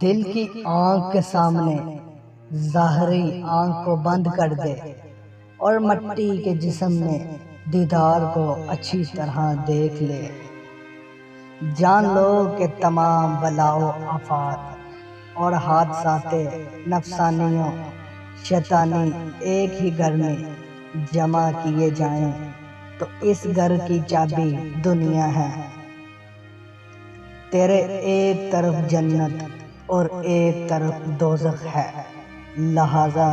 دل کی آنکھ کے سامنے ظاہری آنکھ کو بند کر دے اور مٹی کے جسم میں دیدار کو اچھی طرح دیکھ لے۔ جان لو کہ تمام بلاؤ آفات اور حادثات نفسانیوں شیطانی ایک ہی گھر میں جمع کیے جائیں تو اس گھر کی چابی دنیا ہے۔ تیرے ایک طرف جنت اور ایک طرف دوزخ ہے، لہذا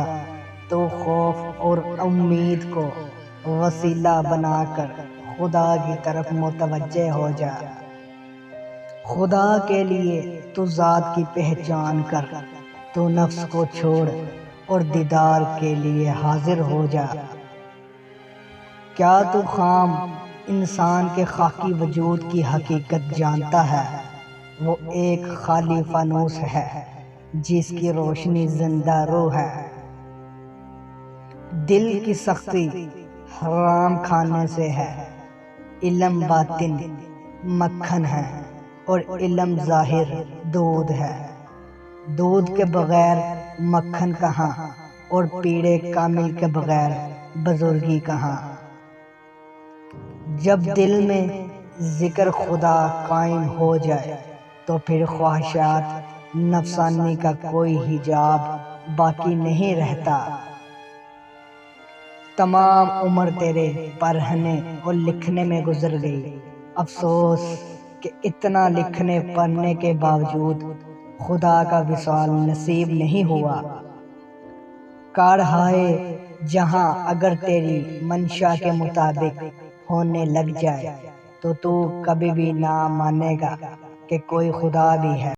تو خوف اور امید کو وسیلہ بنا کر خدا کی طرف متوجہ ہو جا۔ خدا کے لیے تو ذات کی پہچان کر، تو نفس کو چھوڑ اور دیدار کے لیے حاضر ہو جا۔ کیا تو خام انسان کے خاکی وجود کی حقیقت جانتا ہے؟ وہ ایک خالی فانوس ہے جس کی روشنی زندہ روح ہے۔ دل کی سختی حرام کھانے سے ہے، علم باطن مکھن ہے اور علم ظاہر دودھ ہے۔ دودھ کے بغیر مکھن کہاں اور پیڑے کامل کے بغیر بزرگی کہاں۔ جب دل میں ذکر خدا قائم ہو جائے تو پھر خواہشات نفسانی کا کوئی حجاب باقی نہیں رہتا۔ تمام عمر تیرے پڑھنے اور لکھنے میں گزر گئی، افسوس کہ اتنا لکھنے پڑھنے کے باوجود خدا کا وصال نصیب نہیں ہوا۔ کارہائے جہاں اگر تیری منشا کے مطابق ہونے لگ جائے تو کبھی بھی نہ مانے گا کہ کوئی خدا بھی ہے۔